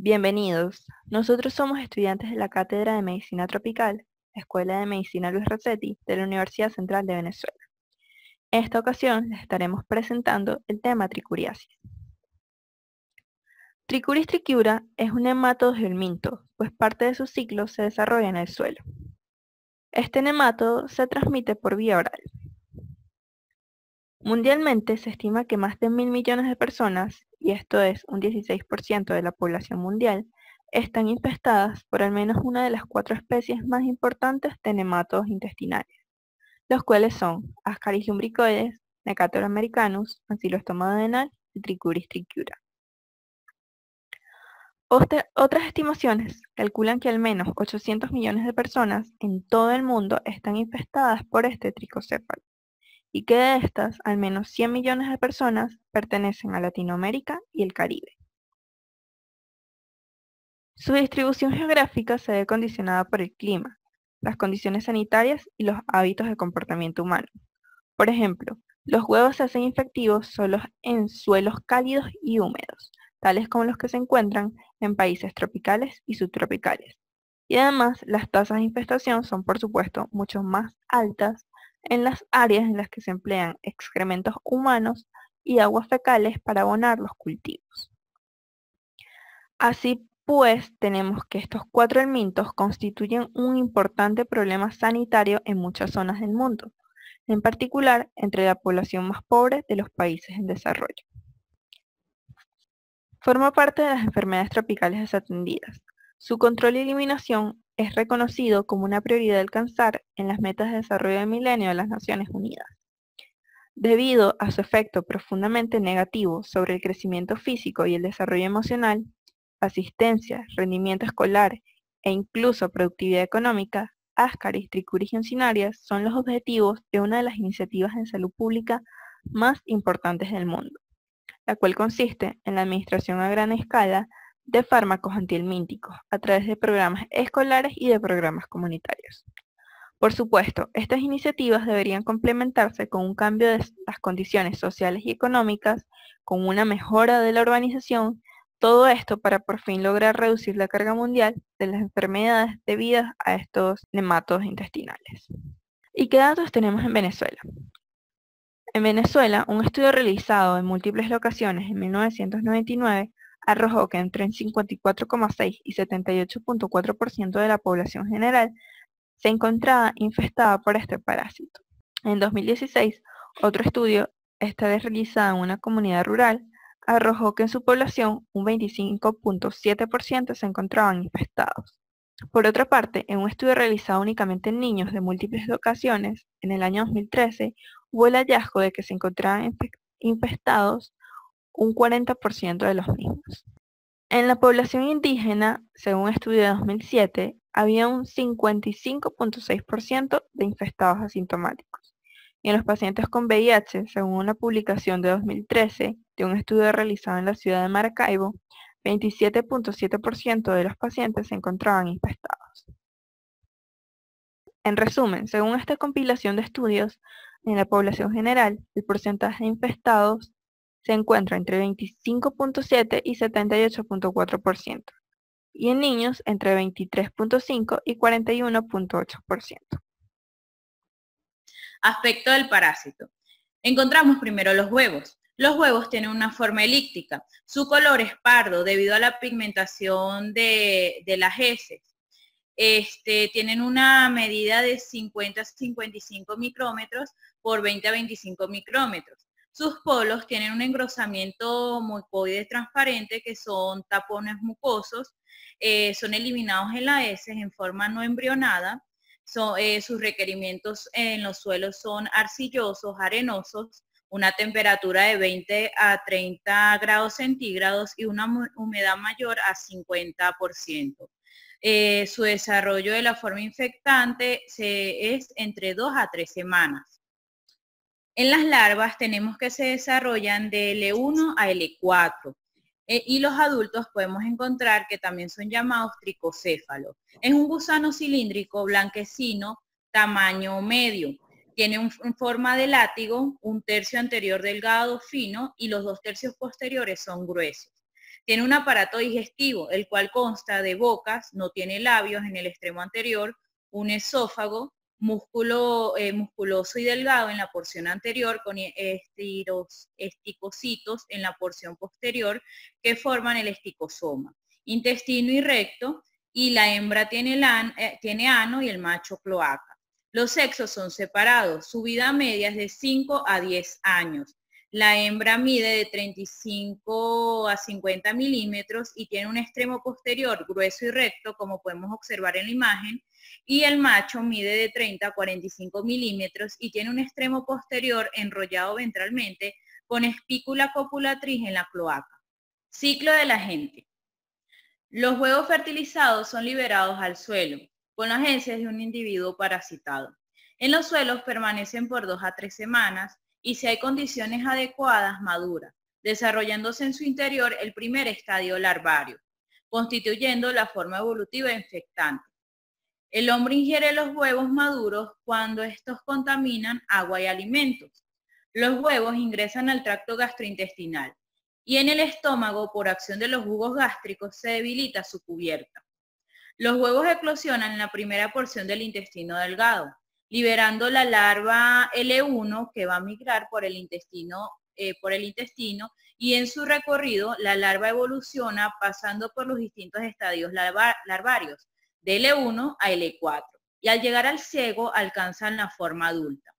Bienvenidos. Nosotros somos estudiantes de la Cátedra de Medicina Tropical, Escuela de Medicina Luis Rossetti, de la Universidad Central de Venezuela. En esta ocasión les estaremos presentando el tema tricuriasis. Trichuris trichiura es un nematodo helminto, pues parte de su ciclo se desarrolla en el suelo. Este nematodo se transmite por vía oral. Mundialmente se estima que más de 1.000 millones de personas, y esto es un 16% de la población mundial, están infestadas por al menos una de las 4 especies más importantes de nematodos intestinales, los cuales son Ascaris lumbricoides, Necator americanus, Ancylostoma duodenal y Trichuris trichiura. Otras estimaciones calculan que al menos 800 millones de personas en todo el mundo están infestadas por este tricocéfalo, y que de estas, al menos 100 millones de personas pertenecen a Latinoamérica y el Caribe. Su distribución geográfica se ve condicionada por el clima, las condiciones sanitarias y los hábitos de comportamiento humano. Por ejemplo, los huevos se hacen infectivos solo en suelos cálidos y húmedos, tales como los que se encuentran en países tropicales y subtropicales. Y además, las tasas de infestación son, por supuesto, mucho más altas en las áreas en las que se emplean excrementos humanos y aguas fecales para abonar los cultivos. Así pues, tenemos que estos 4 helmintos constituyen un importante problema sanitario en muchas zonas del mundo, en particular entre la población más pobre de los países en desarrollo. Forma parte de las enfermedades tropicales desatendidas. Su control y eliminación es reconocido como una prioridad a alcanzar en las metas de desarrollo del milenio de las Naciones Unidas. Debido a su efecto profundamente negativo sobre el crecimiento físico y el desarrollo emocional, asistencia, rendimiento escolar e incluso productividad económica, Ascaris trichuris encinaria son los objetivos de una de las iniciativas en salud pública más importantes del mundo, la cual consiste en la administración a gran escala de fármacos antihelmínticos a través de programas escolares y de programas comunitarios. Por supuesto, estas iniciativas deberían complementarse con un cambio de las condiciones sociales y económicas, con una mejora de la urbanización, todo esto para por fin lograr reducir la carga mundial de las enfermedades debidas a estos nematodos intestinales. ¿Y qué datos tenemos en Venezuela? En Venezuela, un estudio realizado en múltiples locaciones en 1999 arrojó que entre el 54,6 y 78,4% de la población general se encontraba infestada por este parásito. En 2016, otro estudio, esta vez realizado en una comunidad rural, arrojó que en su población un 25,7% se encontraban infestados. Por otra parte, en un estudio realizado únicamente en niños de múltiples locaciones, en el año 2013, hubo el hallazgo de que se encontraban infestados un 40% de los mismos. En la población indígena, según un estudio de 2007, había un 55,6% de infestados asintomáticos. Y en los pacientes con VIH, según una publicación de 2013 de un estudio realizado en la ciudad de Maracaibo, 27,7% de los pacientes se encontraban infestados. En resumen, según esta compilación de estudios, en la población general, el porcentaje de infestados se encuentra entre 25,7 y 78,4%, y en niños entre 23,5 y 41,8%. Aspecto del parásito. Encontramos primero los huevos. Los huevos tienen una forma elíptica. Su color es pardo debido a la pigmentación de las heces. Tienen una medida de 50 a 55 micrómetros por 20 a 25 micrómetros. Sus polos tienen un engrosamiento mucoide transparente que son tapones mucosos, son eliminados en las heces en forma no embrionada. Sus requerimientos en los suelos son arcillosos, arenosos, una temperatura de 20 a 30 grados centígrados y una humedad mayor a 50%. Su desarrollo de la forma infectante es entre 2 a 3 semanas. En las larvas tenemos que se desarrollan de L1 a L4. Y los adultos podemos encontrar que también son llamados tricocéfalos. Es un gusano cilíndrico blanquecino, tamaño medio. Tiene forma de látigo, un tercio anterior delgado, fino, y los 2 tercios posteriores son gruesos. Tiene un aparato digestivo, el cual consta de bocas, no tiene labios en el extremo anterior, un esófago, músculo musculoso y delgado en la porción anterior, con esticocitos en la porción posterior que forman el esticosoma, intestino y recto, y la hembra tiene ano y el macho cloaca. Los sexos son separados, su vida media es de 5 a 10 años. La hembra mide de 35 a 50 milímetros y tiene un extremo posterior grueso y recto, como podemos observar en la imagen, y el macho mide de 30 a 45 milímetros y tiene un extremo posterior enrollado ventralmente con espícula copulatriz en la cloaca. Ciclo de la gente. Los huevos fertilizados son liberados al suelo con las heces de un individuo parasitado. En los suelos permanecen por 2 a 3 semanas y, si hay condiciones adecuadas, maduran, desarrollándose en su interior el primer estadio larvario, constituyendo la forma evolutiva infectante. El hombre ingiere los huevos maduros cuando estos contaminan agua y alimentos. Los huevos ingresan al tracto gastrointestinal y en el estómago, por acción de los jugos gástricos, se debilita su cubierta. Los huevos eclosionan en la primera porción del intestino delgado, liberando la larva L1 que va a migrar por el intestino y en su recorrido la larva evoluciona pasando por los distintos estadios larvarios, de L1 a L4, y al llegar al cego alcanzan la forma adulta.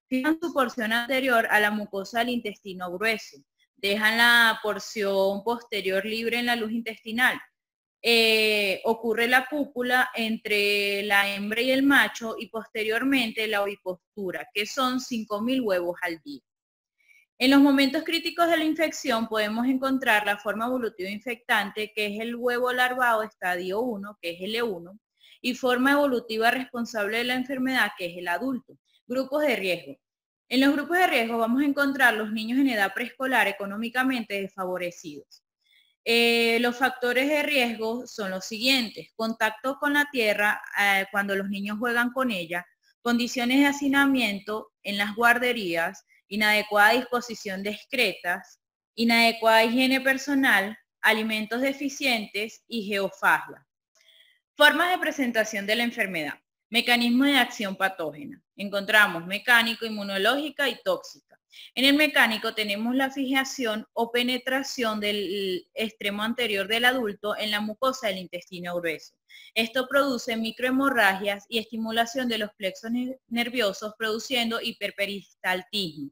Fijan su porción anterior a la mucosa del intestino grueso, dejan la porción posterior libre en la luz intestinal. Ocurre la cópula entre la hembra y el macho y posteriormente la ovipostura, que son 5.000 huevos al día. En los momentos críticos de la infección podemos encontrar la forma evolutiva infectante, que es el huevo larvado estadio 1, que es L1, y forma evolutiva responsable de la enfermedad, que es el adulto. Grupos de riesgo. En los grupos de riesgo vamos a encontrar los niños en edad preescolar económicamente desfavorecidos. Los factores de riesgo son los siguientes: contacto con la tierra cuando los niños juegan con ella, condiciones de hacinamiento en las guarderías, inadecuada disposición de excretas, inadecuada higiene personal, alimentos deficientes y geofagia. Formas de presentación de la enfermedad. Mecanismo de acción patógena. Encontramos mecánico, inmunológica y tóxica. En el mecánico tenemos la fijación o penetración del extremo anterior del adulto en la mucosa del intestino grueso. Esto produce microhemorragias y estimulación de los plexos nerviosos, produciendo hiperperistaltismo,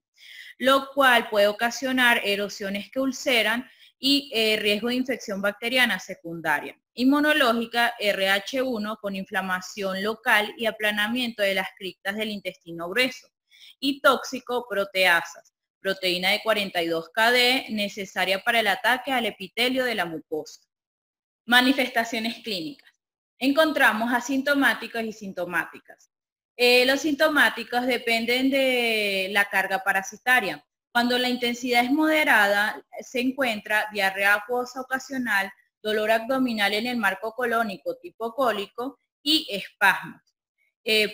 lo cual puede ocasionar erosiones que ulceran y riesgo de infección bacteriana secundaria. Inmunológica, RH1, con inflamación local y aplanamiento de las criptas del intestino grueso. Y tóxico, proteasas, proteína de 42 KD, necesaria para el ataque al epitelio de la mucosa. Manifestaciones clínicas. Encontramos asintomáticos y sintomáticas. Los sintomáticos dependen de la carga parasitaria. Cuando la intensidad es moderada, se encuentra diarrea acuosa ocasional, dolor abdominal en el marco colónico tipo cólico y espasmos.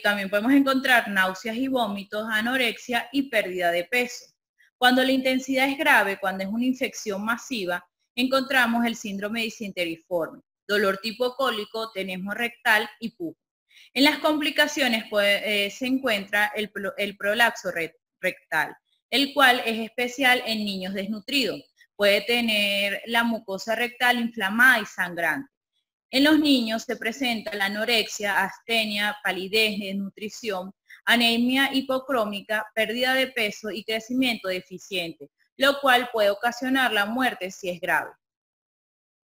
También podemos encontrar náuseas y vómitos, anorexia y pérdida de peso. Cuando la intensidad es grave, cuando es una infección masiva, encontramos el síndrome disenteriforme, dolor tipo cólico, tenesmo rectal y pujo. En las complicaciones se encuentra el prolapso rectal, el cual es especial en niños desnutridos. Puede tener la mucosa rectal inflamada y sangrante. En los niños se presenta la anorexia, astenia, palidez, desnutrición, anemia hipocrómica, pérdida de peso y crecimiento deficiente, lo cual puede ocasionar la muerte si es grave.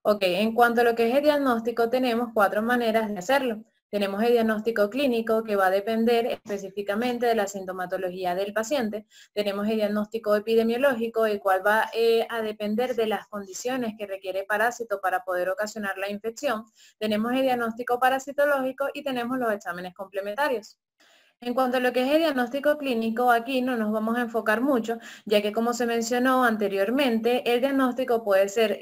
Ok, en cuanto a lo que es el diagnóstico, tenemos 4 maneras de hacerlo. Tenemos el diagnóstico clínico, que va a depender específicamente de la sintomatología del paciente. Tenemos el diagnóstico epidemiológico, el cual va a depender de las condiciones que requiere el parásito para poder ocasionar la infección. Tenemos el diagnóstico parasitológico y tenemos los exámenes complementarios. En cuanto a lo que es el diagnóstico clínico, aquí no nos vamos a enfocar mucho, ya que, como se mencionó anteriormente, el diagnóstico puede ser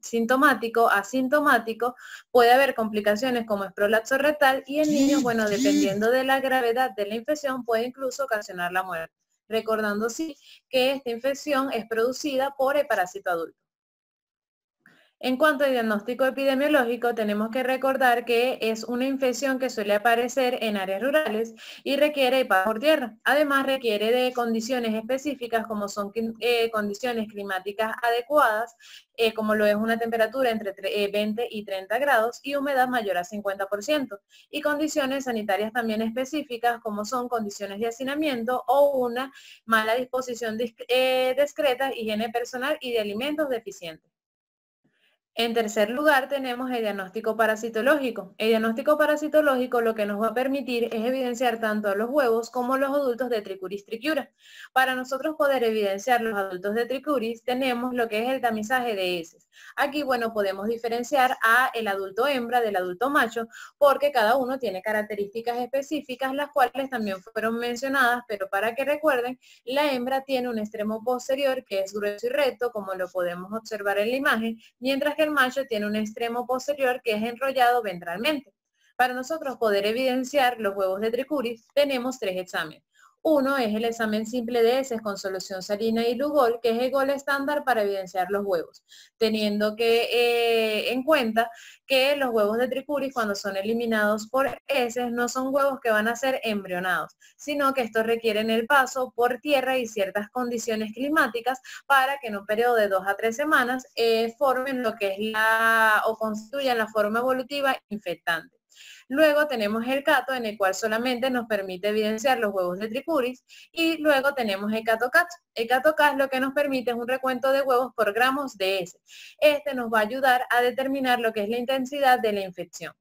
sintomático, asintomático, puede haber complicaciones como es prolapso rectal, y en niños, bueno, dependiendo de la gravedad de la infección, puede incluso ocasionar la muerte. Recordando sí que esta infección es producida por el parásito adulto. En cuanto al diagnóstico epidemiológico, tenemos que recordar que es una infección que suele aparecer en áreas rurales y requiere paso por tierra. Además, requiere de condiciones específicas como son condiciones climáticas adecuadas, como lo es una temperatura entre 20 y 30 grados y humedad mayor a 50%, y condiciones sanitarias también específicas como son condiciones de hacinamiento o una mala disposición discreta, higiene personal y de alimentos deficientes. En tercer lugar, tenemos el diagnóstico parasitológico. El diagnóstico parasitológico lo que nos va a permitir es evidenciar tanto a los huevos como los adultos de Trichuris trichiura. Para nosotros poder evidenciar los adultos de Trichuris, tenemos lo que es el tamizaje de heces. Aquí, bueno, podemos diferenciar a el adulto hembra del adulto macho, porque cada uno tiene características específicas, las cuales también fueron mencionadas, pero para que recuerden, la hembra tiene un extremo posterior que es grueso y recto, como lo podemos observar en la imagen, mientras que el macho tiene un extremo posterior que es enrollado ventralmente. Para nosotros poder evidenciar los huevos de Trichuris, tenemos 3 exámenes. Uno es el examen simple de heces con solución salina y Lugol, que es el gol estándar para evidenciar los huevos, teniendo que en cuenta que los huevos de Trichuris, cuando son eliminados por heces, no son huevos que van a ser embrionados, sino que estos requieren el paso por tierra y ciertas condiciones climáticas para que en un periodo de 2 a 3 semanas formen lo que es o constituyan la forma evolutiva infectante. Luego tenemos el cato, en el cual solamente nos permite evidenciar los huevos de Trichuris, y luego tenemos el cato-cat. El cato-cat lo que nos permite es un recuento de huevos por gramos de heces. Este nos va a ayudar a determinar lo que es la intensidad de la infección.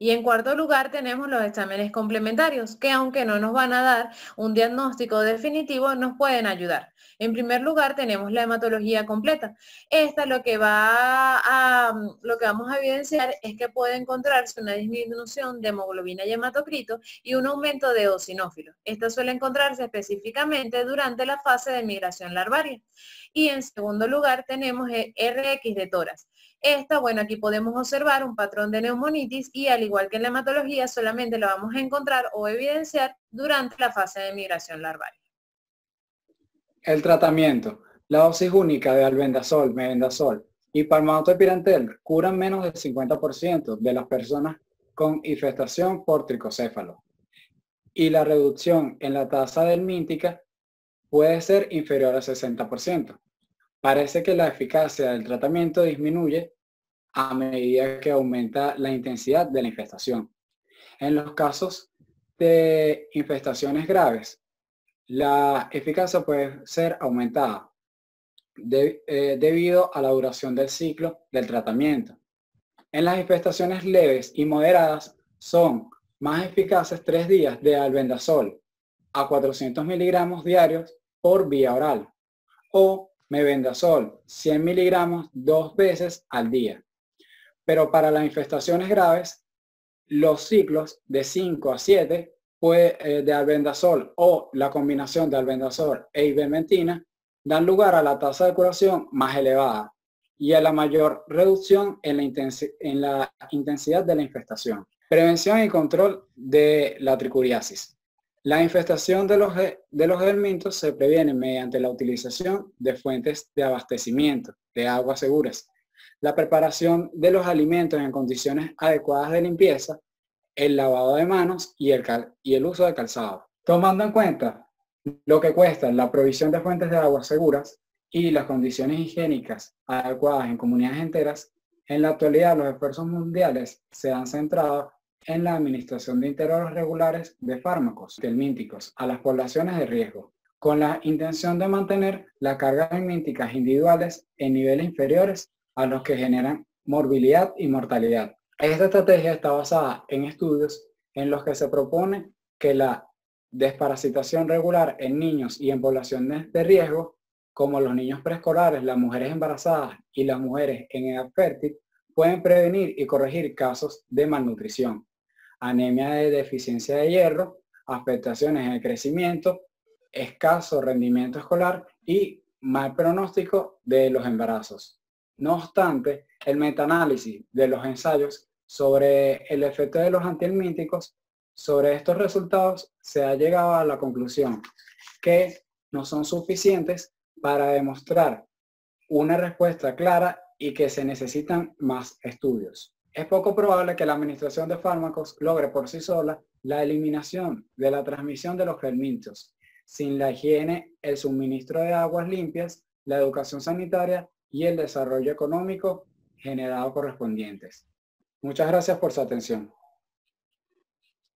Y en cuarto lugar tenemos los exámenes complementarios, que aunque no nos van a dar un diagnóstico definitivo, nos pueden ayudar. En primer lugar tenemos la hematología completa. Esta lo que vamos a evidenciar es que puede encontrarse una disminución de hemoglobina y hematocrito y un aumento de eosinófilos. Esta suele encontrarse específicamente durante la fase de migración larvaria. Y en segundo lugar tenemos el RX de toras. Bueno, aquí podemos observar un patrón de neumonitis y al igual que en la hematología, solamente lo vamos a encontrar o evidenciar durante la fase de migración larvaria. El tratamiento. La dosis única de albendazol, mebendazol y palmatopirantel curan menos del 50% de las personas con infestación por tricocéfalo. Y la reducción en la tasa delmíntica puede ser inferior al 60%. Parece que la eficacia del tratamiento disminuye a medida que aumenta la intensidad de la infestación. En los casos de infestaciones graves, la eficacia puede ser aumentada debido a la duración del ciclo del tratamiento. En las infestaciones leves y moderadas son más eficaces 3 días de albendazol a 400 miligramos diarios por vía oral o mebendazol 100 miligramos 2 veces al día. Pero para las infestaciones graves, los ciclos de 5 a 7 de albendazol o la combinación de albendazol e ivermectina dan lugar a la tasa de curación más elevada y a la mayor reducción en la intensidad de la infestación. Prevención y control de la tricuriasis. La infestación de los helmintos se previene mediante la utilización de fuentes de abastecimiento de aguas seguras, la preparación de los alimentos en condiciones adecuadas de limpieza, el lavado de manos y el uso de calzado. Tomando en cuenta lo que cuesta la provisión de fuentes de agua seguras y las condiciones higiénicas adecuadas en comunidades enteras, en la actualidad los esfuerzos mundiales se han centrado en la administración de intervalos regulares de fármacos helmínticos a las poblaciones de riesgo, con la intención de mantener las cargas helmínticas individuales en niveles inferiores a los que generan morbilidad y mortalidad. Esta estrategia está basada en estudios en los que se propone que la desparasitación regular en niños y en poblaciones de riesgo, como los niños preescolares, las mujeres embarazadas y las mujeres en edad fértil, pueden prevenir y corregir casos de malnutrición, anemia de deficiencia de hierro, afectaciones en el crecimiento, escaso rendimiento escolar y mal pronóstico de los embarazos. No obstante, el metaanálisis de los ensayos sobre el efecto de los antihelmínticos sobre estos resultados se ha llegado a la conclusión que no son suficientes para demostrar una respuesta clara y que se necesitan más estudios. Es poco probable que la administración de fármacos logre por sí sola la eliminación de la transmisión de los helmintos, sin la higiene, el suministro de aguas limpias, la educación sanitaria y el desarrollo económico generado correspondientes. Muchas gracias por su atención.